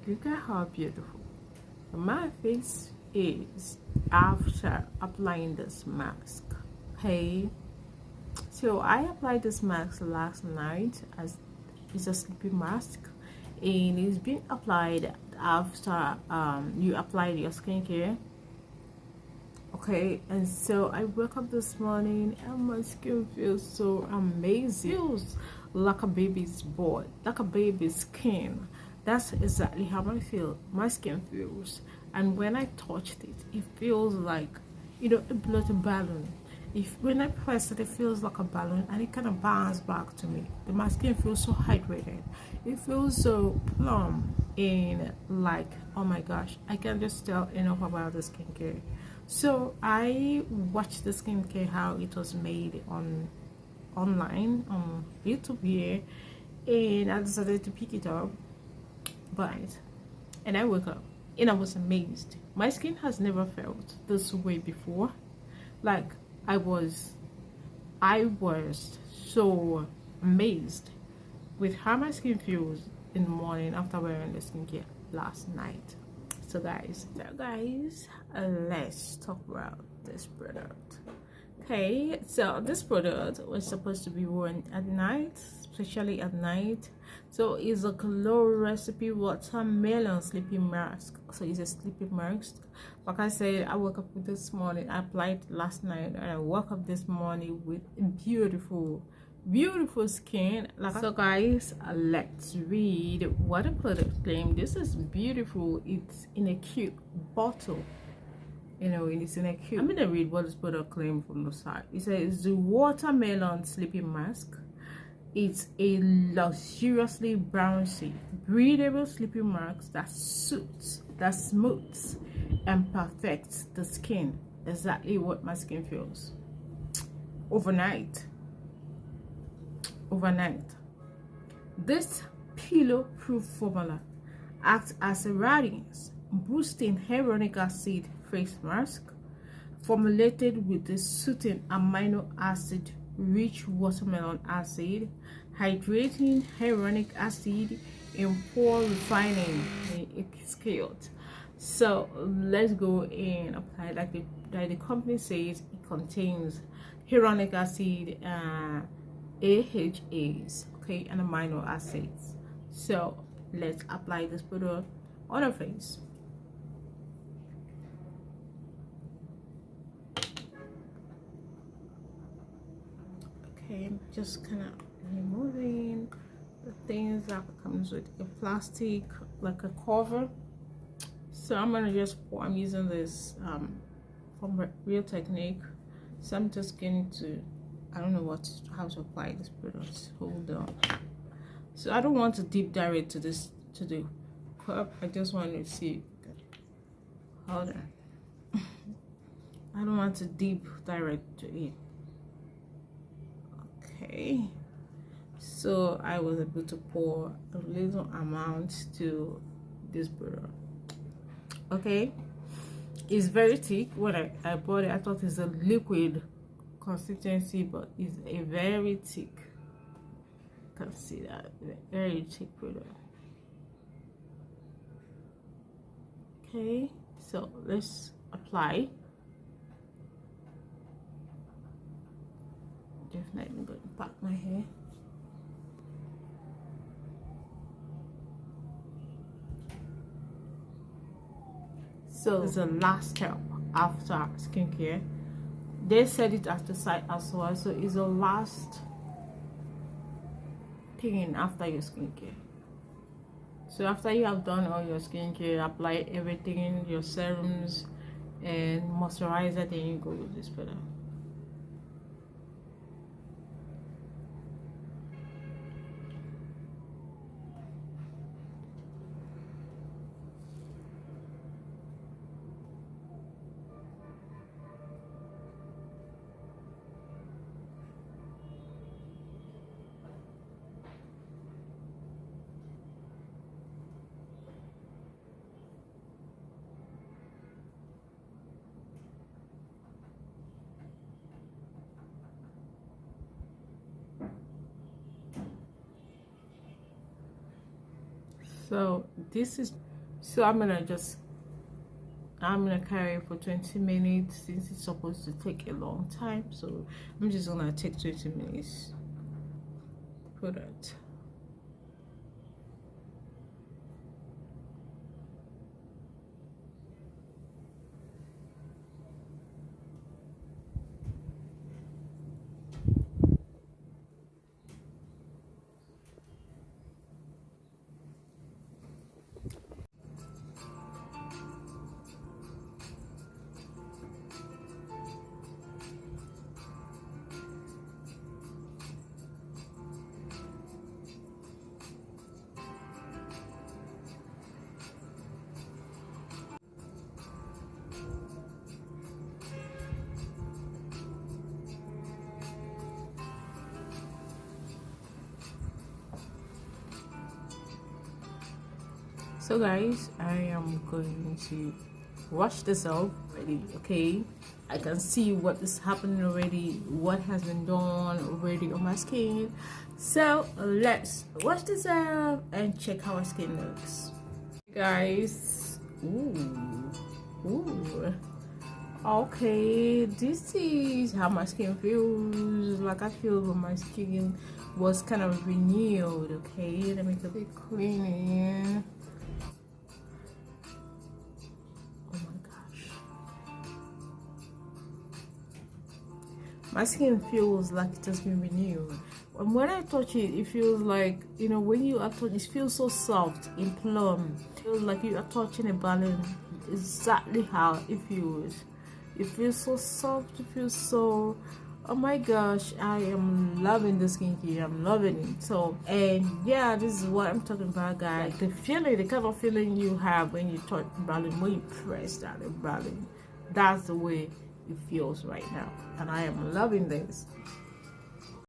Look at how beautiful my face is after applying this mask. Hey, so I applied this mask last night as it's a sleeping mask, and it's been applied after you applied your skincare. Okay, and so I woke up this morning and my skin feels so amazing. Feels like a baby's body, like a baby's skin. That's exactly how I feel. My skin feels, and when I touched it, it feels like, a blood balloon. If when I press it, it feels like a balloon, and it kind of bounces back to me. My skin feels so hydrated. It feels so plump, and like, oh my gosh, I can't just tell enough about the skincare. So I watched the skincare how it was made online on YouTube here, and I decided to pick it up, but and I woke up and I was amazed. My skin has never felt this way before. Like I was I was so amazed with how my skin feels in the morning after wearing the skincare last night. So guys, let's talk about this product. Okay, so this product was supposed to be worn at night, especially at night. So it's a glow recipe watermelon sleeping mask. So it's a sleeping mask. Like I said, I woke up with this morning, I applied last night, and I woke up this morning with beautiful skin. So guys, let's read what the product claim. This is beautiful. It's in a cute bottle, and it's in a cute. I'm gonna read what this product claim from the side. It says the watermelon sleeping mask. It's a luxuriously bouncy, breathable sleeping mask that smooths and perfects the skin. Exactly what my skin feels overnight. This pillow-proof formula acts as a radiance boosting hyaluronic acid face mask formulated with the soothing amino acid rich watermelon acid, hydrating hyaluronic acid, and pore refining skills. So let's go and apply like the company says. It contains hyaluronic acid, AHAs, okay, and amino acids. So let's apply this product on our face. Okay, I'm just kind of removing the things that comes with a plastic, like a cover. So I'm gonna just pour. I'm using this from Real Technique. So I'm just going to, I don't know how to apply this product. Hold on. So I don't want to deep direct to the cup. I just want to see. Hold on. I don't want to deep direct to it. Okay. So I was able to pour a little amount to this product. Okay, it's very thick. When I bought it, I thought it's a liquid consistency, but it's a very thick. You can see that, very thick product. Okay, so let's apply. Definitely going to pack my hair. So it's the last step after skincare. They said it at the site as well. So it's the last thing after your skincare. So after you have done all your skincare, apply everything, your serums and moisturizer, then you go with this product. So this is So I'm gonna carry it for 20 minutes since it's supposed to take a long time. So I'm just gonna take 20 minutes for that. So guys, I am going to wash this off already. Okay, I can see what is happening already, what has been done already on my skin. So let's wash this off and check how our skin looks, guys. Ooh, okay, this is how my skin feels. Like I feel that my skin was kind of renewed. Okay, let me get it cleaning. My skin feels like it has been renewed, and when I touch it, it feels like, you know, when you are touching, it feels so soft and plump. It feels like you are touching a balloon. Exactly how it feels. It feels so soft. It feels so, oh my gosh, I am loving the skincare. I'm loving it. So, and yeah, this is what I'm talking about, guys. The feeling, the kind of feeling you have when you touch the balloon, when you press down the balloon, that's the way it feels right now, and I am loving this.